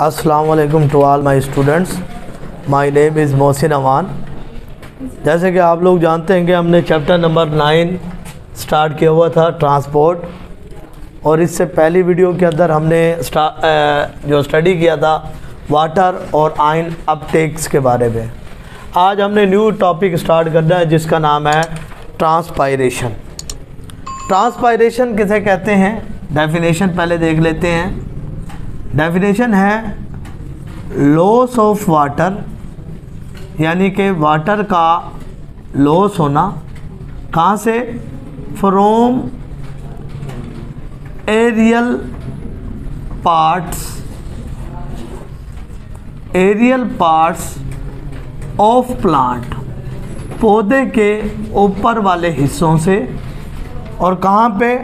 अस्सलामुअलैकुम to all my students, my name is Mohsin Aman. जैसे कि आप लोग जानते हैं कि हमने चैप्टर नंबर 9 स्टार्ट किया हुआ था ट्रांसपोर्ट, और इससे पहली वीडियो के अंदर हमने जो स्टडी किया था वाटर और आयन अपटेक्स के बारे में। आज हमने न्यू टॉपिक स्टार्ट करना है जिसका नाम है ट्रांसपायरेशन। ट्रांसपायरेशन किसे कहते हैं, डेफिनेशन पहले देख लेते हैं। डेफिनेशन है लॉस ऑफ वाटर, यानी कि वाटर का लॉस होना। कहाँ से? From aerial parts of plant, पौधे के ऊपर वाले हिस्सों से, और कहाँ पे?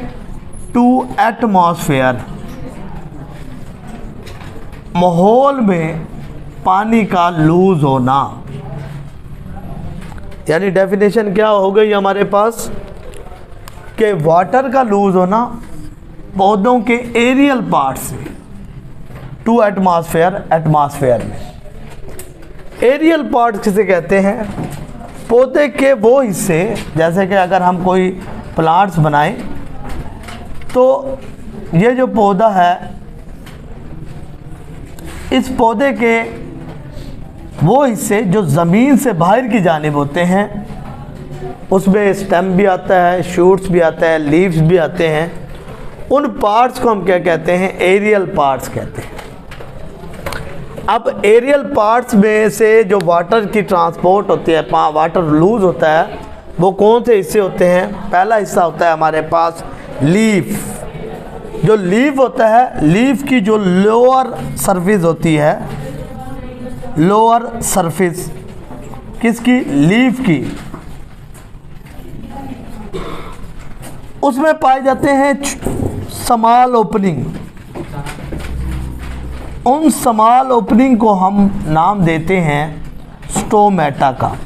टू एटमॉस्फेयर, माहौल में पानी का लूज होना। यानी डेफिनेशन क्या हो गई हमारे पास कि वाटर का लूज होना पौधों के एरियल पार्ट से टू एटमॉस्फेयर में। एरियल पार्ट किसे कहते हैं? पौधे के वो हिस्से, जैसे कि अगर हम कोई प्लांट्स बनाएं तो ये जो पौधा है, इस पौधे के वो हिस्से जो ज़मीन से बाहर की जानिब होते हैं, उसमें स्टेम भी आता है, शूट्स भी आता है, लीव्स भी आते हैं। उन पार्ट्स को हम क्या कहते हैं? एरियल पार्ट्स कहते हैं। अब एरियल पार्ट्स में से जो वाटर की ट्रांसपोर्ट होती है, वाटर लूज होता है, वो कौन से हिस्से होते हैं? पहला हिस्सा होता है हमारे पास लीफ। जो लीफ होता है, लीफ की जो लोअर सरफेस होती है, लोअर सरफेस किसकी? लीफ की, उसमें पाए जाते हैं स्मॉल ओपनिंग। उन स्मॉल ओपनिंग को हम नाम देते हैं स्टोमेटा का,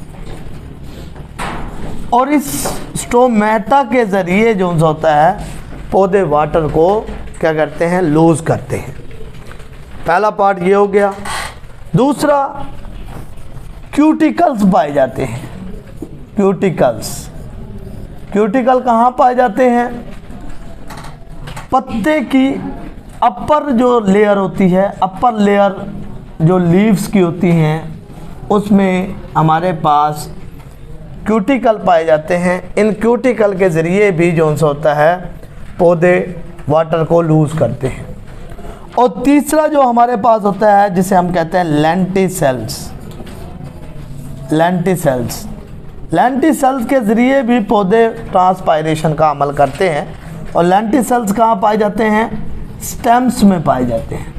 और इस स्टोमेटा के ज़रिए जो होता है पौधे वाटर को क्या करते हैं? लूज करते हैं। पहला पार्ट ये हो गया। दूसरा, क्यूटिकल्स पाए जाते हैं। क्यूटिकल कहाँ पाए जाते हैं? पत्ते की अपर जो लेयर होती है, अपर लेयर जो लीव्स की होती हैं, उसमें हमारे पास क्यूटिकल पाए जाते हैं। इन क्यूटिकल के ज़रिए भी जो होता है पौधे वाटर को लूज करते हैं। और तीसरा जो हमारे पास होता है, जिसे हम कहते हैं लेंटिसेल्स के ज़रिए भी पौधे ट्रांसपायरेशन का अमल करते हैं। और लेंटिसेल्स कहाँ पाए जाते हैं? स्टेम्स में पाए जाते हैं।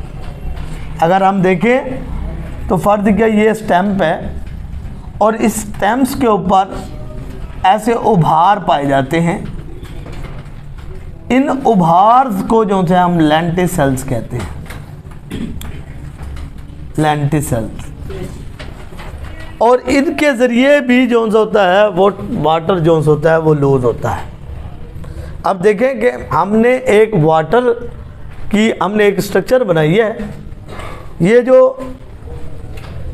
अगर हम देखें तो फर्ज किया ये स्टेम्प है, और इस स्टेम्स के ऊपर ऐसे उभार पाए जाते हैं। इन उभार को जो है हम लेंटिसेल्स कहते हैं, लेंटिसेल्स। और इनके ज़रिए भी जो होता है वो वाटर जो होता है वो लूज होता है। अब देखें कि हमने एक वाटर की एक स्ट्रक्चर बनाई है। ये जो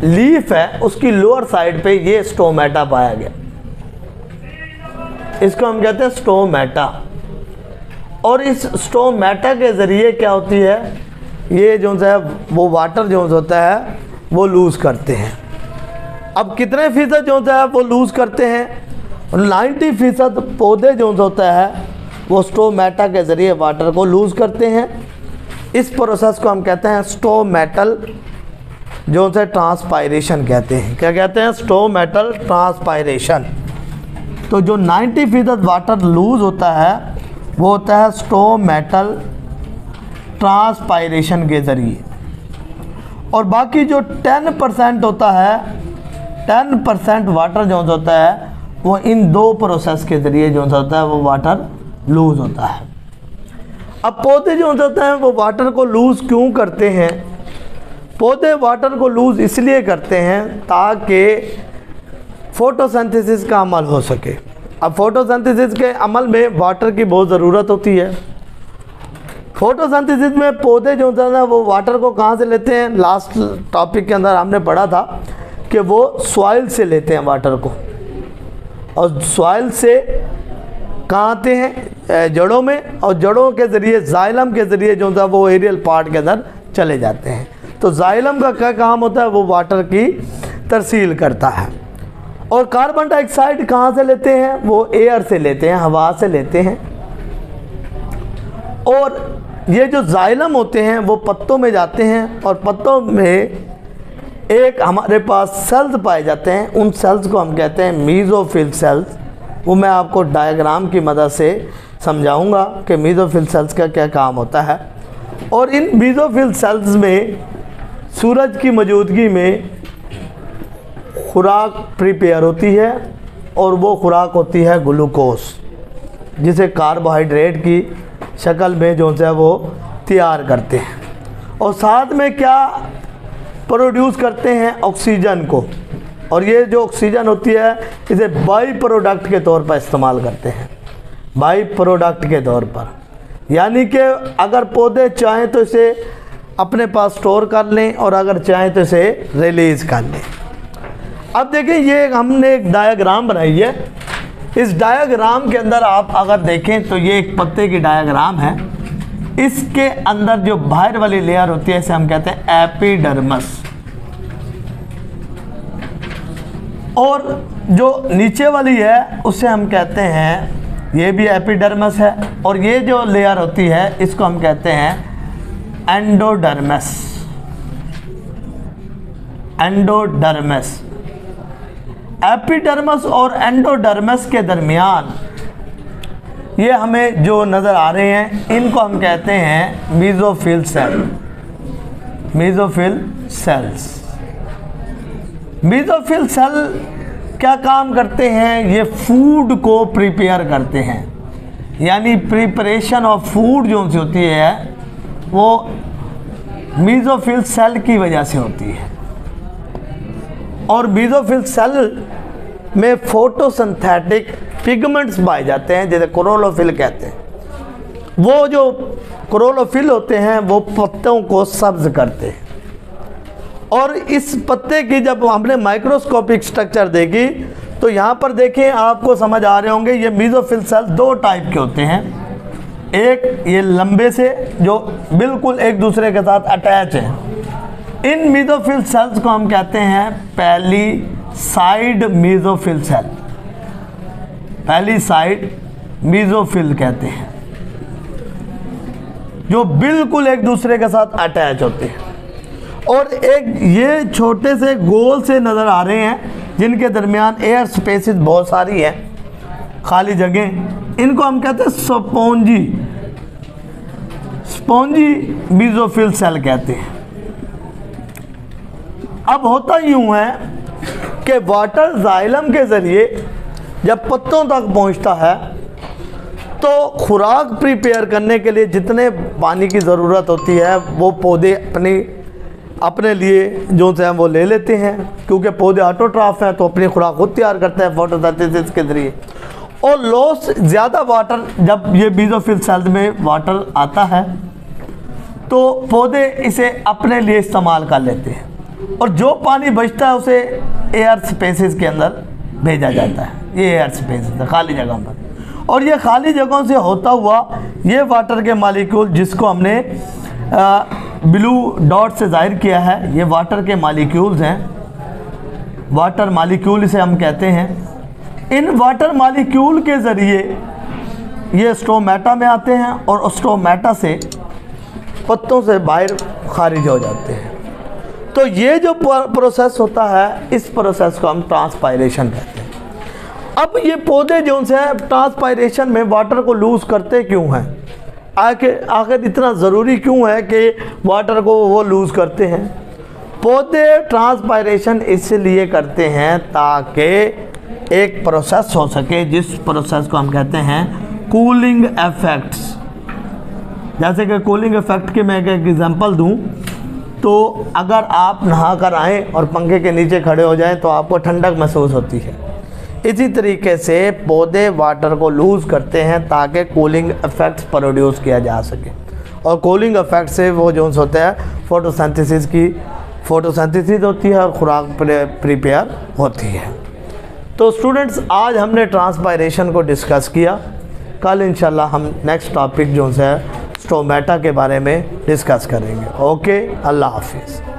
लीफ है उसकी लोअर साइड पे ये स्टोमेटा पाया गया, इसको हम कहते हैं स्टोमेटा। और इस स्टोमेटा के ज़रिए क्या होती है, ये जो है वो वाटर जो होता है वो लूज़ करते हैं। अब कितने फ़ीसद जो होता है वो लूज़ करते हैं? 90% पौधे जो होता है वो स्टोमेटा के ज़रिए वाटर को लूज़ करते हैं। इस प्रोसेस को हम कहते हैं स्टोमेटल जो होता है ट्रांसपायरेशन कहते हैं। क्या कहते हैं? Stomatal transpiration. तो जो 90% वाटर लूज़ होता है वो होता है स्टोमेटल ट्रांसपायरेशन के ज़रिए। और बाकी जो 10% होता है, 10% वाटर जो होता है वो इन दो प्रोसेस के ज़रिए जो होता है वो वाटर लूज़ होता है। अब पौधे जो होते हैं वो वाटर को लूज़ क्यों करते हैं? पौधे वाटर को लूज़ इसलिए करते हैं ताकि फोटोसिंथेसिस का अमल हो सके। अब फोटोसिंथेसिस के अमल में वाटर की बहुत ज़रूरत होती है। फोटोसिंथेसिस में पौधे जो होता है ना वो वाटर को कहाँ से लेते हैं, लास्ट टॉपिक के अंदर हमने पढ़ा था कि वो सॉइल से लेते हैं वाटर को, और सॉइल से कहाँ आते हैं, जड़ों में, और जड़ों के ज़रिए जाइलम के ज़रिए जो होता है वो एरियल पार्ट के अंदर चले जाते हैं। तो जाइलम का क्या काम होता है, वो वाटर की तरसील करता है। और कार्बन डाइऑक्साइड कहाँ से लेते हैं, वो एयर से लेते हैं, हवा से लेते हैं। और ये जो जाइलम होते हैं वो पत्तों में जाते हैं, और पत्तों में एक हमारे पास सेल्स पाए जाते हैं, उन सेल्स को हम कहते हैं मीज़ोफिल सेल्स। वो मैं आपको डायग्राम की मदद से समझाऊंगा कि मीज़ोफिल सेल्स का क्या काम होता है। और इन मीज़ोफिल सेल्स में सूरज की मौजूदगी में खुराक प्रिपेयर होती है, और वो खुराक होती है ग्लूकोज, जिसे कार्बोहाइड्रेट की शक्ल में जो है वो तैयार करते हैं। और साथ में क्या प्रोड्यूस करते हैं, ऑक्सीजन को। और ये जो ऑक्सीजन होती है इसे बाई प्रोडक्ट के तौर पर इस्तेमाल करते हैं, बाई प्रोडक्ट के तौर पर। यानी कि अगर पौधे चाहें तो इसे अपने पास स्टोर कर लें, और अगर चाहें तो इसे रिलीज़ कर लें। अब देखिए, ये हमने एक डायग्राम बनाई है। इस डायग्राम के अंदर आप अगर देखें तो ये एक पत्ते की डायग्राम है। इसके अंदर जो बाहर वाली लेयर होती है इसे हम कहते हैं एपिडर्मस, और जो नीचे वाली है उसे हम कहते हैं, ये भी एपिडर्मस है, और ये जो लेयर होती है इसको हम कहते हैं एंडोडर्मस। एंडोडर्मस, एपिडर्मस और एंडोडर्मस के दरमियान ये हमें जो नज़र आ रहे हैं इनको हम कहते हैं mesophyll cell. Mesophyll sales, mesophyll cell क्या काम करते हैं, ये फूड को प्रिपेयर करते हैं। यानी प्रिपरेशन ऑफ फूड जो होती है वो मीज़ोफिल सेल की वजह से होती है। और मीज़ोफिल सेल में फोटोसिंथेटिक पिगमेंट्स पाए जाते हैं, जैसे क्लोरोफिल कहते हैं। वो जो क्लोरोफिल होते हैं वो पत्तों को सब्ज करते हैं। और इस पत्ते की जब हमने माइक्रोस्कोपिक स्ट्रक्चर देखी तो यहाँ पर देखें, आपको समझ आ रहे होंगे, ये मीज़ोफिल सेल दो टाइप के होते हैं। एक ये लंबे से जो बिल्कुल एक दूसरे के साथ अटैच है। इन मीज़ोफिल सेल्स को हम कहते हैं पैलिसाइड मीज़ोफिल सेल। पैलिसाइड मीज़ोफिल कहते हैं, जो बिल्कुल एक दूसरे के साथ अटैच होते हैं। और एक ये छोटे से गोल से नज़र आ रहे हैं जिनके दरमियान एयर स्पेसिस बहुत सारी है, खाली जगह। इनको हम कहते हैं स्पॉन्जी, स्पॉन्जी मीज़ोफिल सेल कहते हैं। अब होता यूँ है कि वाटर जाइलम के ज़रिए जब पत्तों तक पहुंचता है तो खुराक प्रिपेयर करने के लिए जितने पानी की ज़रूरत होती है वो पौधे अपने लिए जो है वो ले लेते हैं, क्योंकि पौधे ऑटोट्रॉफ हैं तो अपनी खुराक खुद तैयार करते हैं फोटोसिंथेसिस के ज़रिए। और लॉस ज़्यादा वाटर, जब ये मीज़ोफिल सेल में वाटर आता है तो पौधे इसे अपने लिए इस्तेमाल कर लेते हैं, और जो पानी बचता है उसे एयर स्पेसिस के अंदर भेजा जाता है। ये एयर स्पेसिस है, खाली जगह पर। और ये खाली जगहों से होता हुआ ये वाटर के मालिक्यूल, जिसको हमने ब्लू डॉट से जाहिर किया है, ये वाटर के मालिक्यूल्स हैं, वाटर मालिक्यूल इसे हम कहते हैं। इन वाटर मालिक्यूल के ज़रिए ये स्टोमेटा में आते हैं और स्टोमेटा से पत्तों से बाहर खारिज हो जाते हैं। तो ये जो प्रोसेस होता है इस प्रोसेस को हम ट्रांसपायरेशन कहते हैं। अब ये पौधे जो से ट्रांसपायरेशन में वाटर को लूज़ करते क्यों हैं, आखिर इतना ज़रूरी क्यों है कि वाटर को वो लूज़ करते हैं। पौधे ट्रांसपायरेशन इसलिए करते हैं ताकि एक प्रोसेस हो सके जिस प्रोसेस को हम कहते हैं कूलिंग इफ़ेक्ट्स। जैसे कि कूलिंग इफ़ेक्ट के मैं एक एग्जांपल दूं तो अगर आप नहा कर आएँ और पंखे के नीचे खड़े हो जाएं तो आपको ठंडक महसूस होती है। इसी तरीके से पौधे वाटर को लूज़ करते हैं ताकि कूलिंग इफ़ेक्ट्स प्रोड्यूस किया जा सके। और कूलिंग इफेक्ट से वो जो होता है फोटोसिंथेसिस होती है और खुराक प्रिपेयर होती है। तो स्टूडेंट्स, आज हमने ट्रांसपायरेशन को डिस्कस किया। कल इंशाल्लाह हम नेक्स्ट टॉपिक जो है स्टोमेटा के बारे में डिस्कस करेंगे। ओके, अल्लाह हाफिज़।